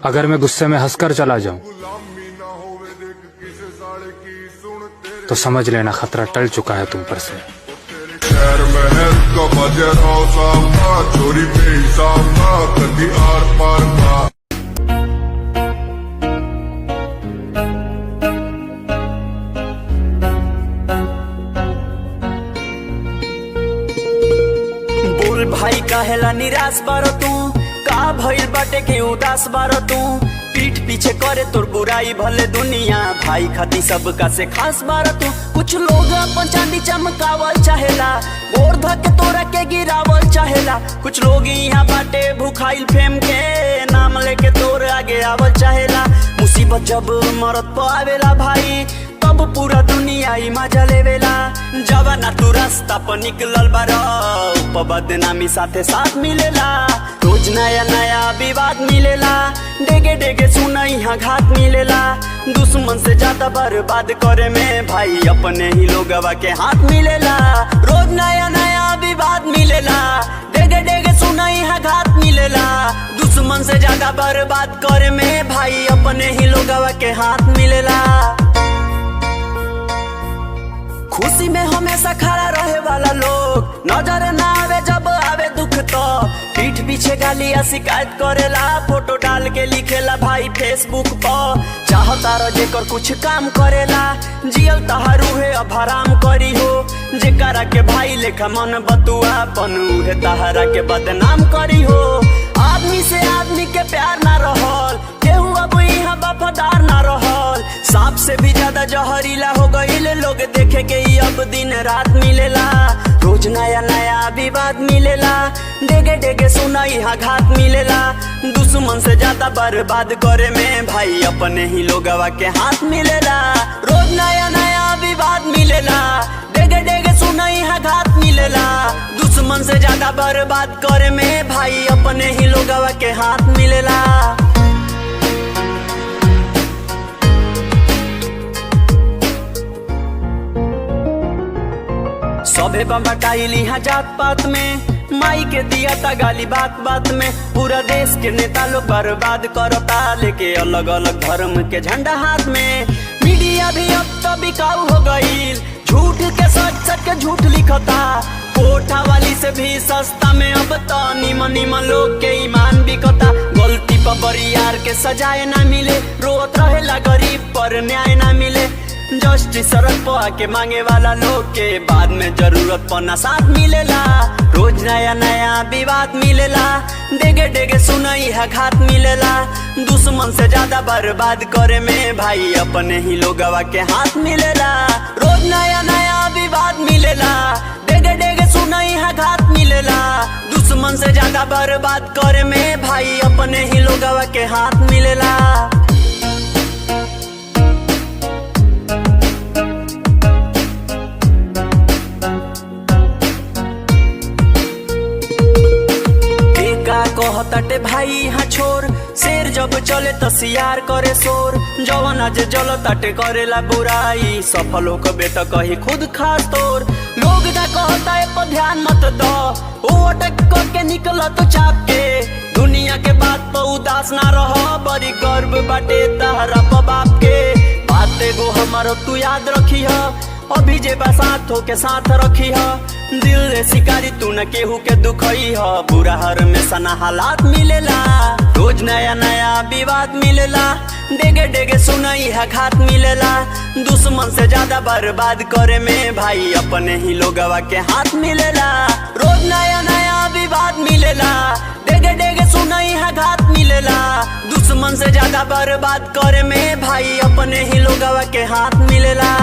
अगर मैं गुस्से में हंसकर चला जाऊं तो समझ लेना खतरा टल चुका है तुम पर से। चोरी बेहिसाब कभी आर पार का। बोल भाई काहेला निराश बारो तू, का भइल बाटे के उदास बारो तू। पीठ पीछे करे तोर बुराई भले दुनिया, भाई खाती सबका से खास बारो तू। कुछ लोग अपन चांदी चमकावल चाहेला, गोर धके तोरा के गिरावल चाहेला। कुछ लोग यहाँ बाटे भूखाइल फेम के, नाम लेके तोर आगे आवल चाहेला। मुसीबत जब मरत पे आवेला भाई, तब पूरा दुनिया ही मजा लेवेला। जब ना तू रास्ता पर निकलल बारो, बदनामी साथे साथ मिलेला। रोज नया नया विवाद मिलेला, डेगे डेगे सुना यहाँ घात मिलेला। दुश्मन से ज्यादा बर्बाद करे में भाई अपने ही लोगवा के हाथ मिलेला। रोज नया नया विवाद मिलेला, डेगे डेगे सुना यहाँ घात मिलेला। दुश्मन से ज्यादा बर्बाद करे में भाई अपने ही लोगवा के हाथ मिलेला। खुशी में हमेशा खड़ा रहे वाला लोग, नजर ना आवे जब आवे दुख तो। पीठ पीछे गाली या शिकायत करेला, फोटो डाल के लिखेला भाई फेसबुक पर। चाहता रह जेकर कुछ काम करेला, जियल तहारू है अब हराम करी हो। जेकरा के भाई लेखा मन बतुआ पन, उहे तहरा के बदनाम करी हो। आदमी से आदमी के प्यार ना रहल, केहू अब यहाँ वफादार ना रहल। सांप से भी ज्यादा जहरीला हो गईल लोग, देखे के ही अब दिन रात मिलेला। रोज नया नया विवाद मिलेला, डेगे डेगे सुना यहाँ घात मिलेला। दुश्मन से ज्यादा बर्बाद करे में भाई अपने ही लोगवा के हाथ मिलेला। रोज नया नया विवाद मिलेला, डेगे डेगे सुना यहाँ घात मिलेला। दुश्मन से ज्यादा बर्बाद करे में भाई अपने ही लोगवा के हाथ मिलेला। सभे बटाइल यहाँ जात पात में, माई के दिया था गाली बात बात में। पूरा देश के नेता लोग बर्बाद करता, लेके अलग अलग धर्म के झंडा हाथ में। मीडिया भी अब तो बिकाऊ हो गईल, झूठ के सच सच के झूठ लिखता। कोठा वाली से भी सस्ता में अब तो निमन निमन लोग के ईमान बिकता। गलती पर बड़ी यार के सजाए ना मिले, रोत रहेला गरीब पर न्याय ना मिले। जस्टिस सड़क पर आके मांगे वाला लोग के बाद में जरूरत पना साथ मिलेला। रोज नया नया विवाद मिलेला, डेगे डेगे सुनाई है घात मिलेला। दुश्मन से ज्यादा बर्बाद करे में भाई अपने ही लोगवा के हाथ मिलेला। रोज नया नया विवाद मिलेला, डेगे डेगे सुनाई है घात मिलेला। दुश्मन से ज्यादा बर्बाद करे में भाई अपने ही लोगवा के हाथ मिलेला। कहताटे भाई यहाँ छोर, शेर जब चले तो सियार करे शोर। जवन आज जल ताटे करेला बुराई, सफल हो कबे तो कही खुद खास तोर। लोग ना कहता है पर ध्यान मत दो, वो अटक करके निकल तो चाप के। दुनिया के बात पर उदास ना रहो, बड़ी गर्व बाटे तहरा बाप के। बात एगो हमारो तू याद रखी है, अभी जे बसात हो के साथ रखी है। दिल रे शिकारी तू न केहू के दुखई है, बुरा हर में सना हालात मिलेला। रोज नया नया विवाद मिलेला, डेगे डेगे सुनई है घात मिलेला। दुश्मन से ज्यादा बर्बाद करे में भाई अपने ही लोगवा के हाथ मिलेला। रोज नया नया विवाद मिलेला, डेगे डेगे सुनई है घात मिलेला। दुश्मन से ज्यादा बर्बाद करे में भाई अपने ही लोगवा के हाथ मिलेला।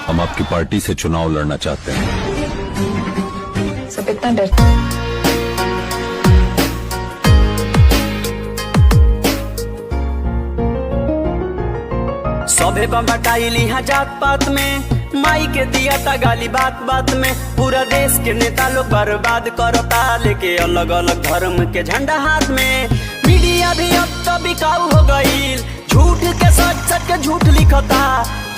हम आपकी पार्टी से चुनाव लड़ना चाहते हैं। सब इतना डरते हैं। सभे बटाइल यहाँ जात पात में, माई के दिया था गाली बात बात में। पूरा देश के नेता लोग बर्बाद करता, लेके अलग अलग धर्म के झंडा हाथ में। मीडिया भी अब तो बिकाऊ हो गई, झूठ के सच सच के झूठ लिखता।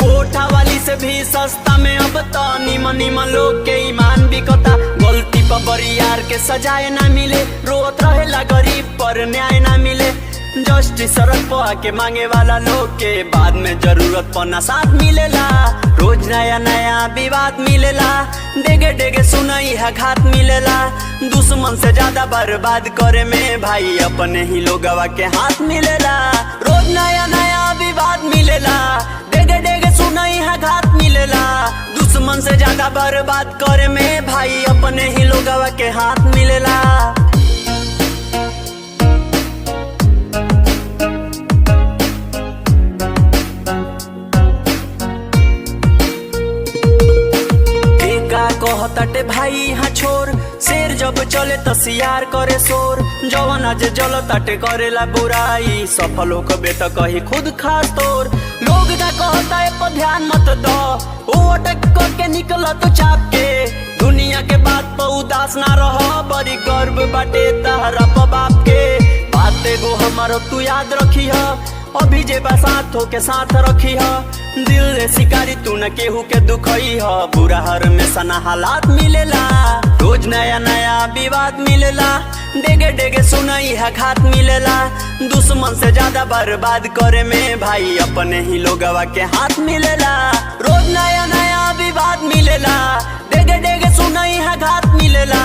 कोठा वाली से भी सस्ता में अब तो निमन निमन लोग के ईमान बिकता। गलती पर बरियार के सजाए ना मिले, रोत रहेला गरीब पर न्याय ना मिले। जस्टिस सड़क पर आके मांगे वाला लोग के बाद में जरूरत पना साथ मिलेला। रोज नया नया विवाद मिलेला, डेगे डेगे सुनई है घात मिलेला। दुश्मन से ज्यादा बर्बाद करे में भाई अपने ही लोगवा के हाथ मिलेला। रोज नया नया विवाद मिलेला, डेगे डेगे सुनई है घात मिलेला। दुश्मन से ज्यादा बर्बाद करे में भाई अपने ही लोगवा के हाथ मिलेला। कहताटे भाई यहाँ छोर, शेर जब चले तो सियार करे शोर। जवन आज जलताटे करेला बुराई, सफल हो कबे तो कही खुद खास तोर। लोग का कहता है पर ध्यान मत दो, वो अटक करके निकला तो चाप के। दुनिया के बात पर उदास ना रहो, बड़ी गर्व बाटे तारा बाप के। बात एगो हमारो तू याद रखी है, अभी जे बसात हो के साथ रखी है। दिल रे शिकारी तू न केहू के दुखई है, बुरा हर में सना हालात मिलेला। रोज नया नया विवाद मिलेला, डेगे डेगे सुनई है घात मिलेला। दुश्मन से ज्यादा बर्बाद करे में भाई अपने ही लोगवा के हाथ मिलेला। रोज नया नया विवाद मिलेला, डेगे डेगे सुनई है घात मिलेला।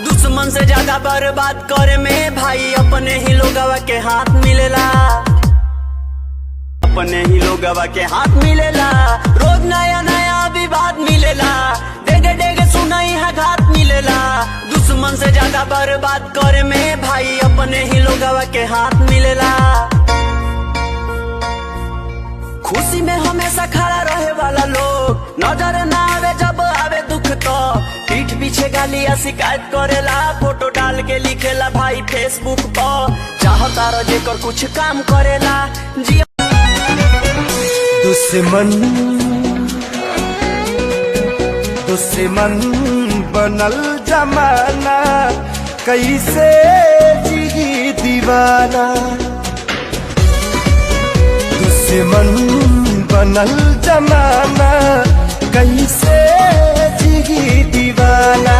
दुश्मन से ज्यादा बर्बाद करे में भाई अपने ही लोगवा के हाथ मिलेला। अपने ही लोगवा के हाथ मिलेला। रोज नया नया विवाद मिलेला, डेगे डेगे सुनई है घात मिलेला। दुश्मन से ज्यादा बर्बाद करे में भाई अपने ही लोगवा के हाथ मिलेला। खुशी में हमेशा खड़ा रहे वाला लोग, नजर ना आवे जब आवे दुख तो। पीठ पीछे गालियां शिकायत करेला, फोटो डाल के लिखेला भाई फेसबुक पर। चाहता रह जेकर कुछ काम करेला, जिया दुश्मन बनल जमाना, कैसे जिगी दीवाना। दुश्मन बनल जमाना, कैसे जिगी दीवाना।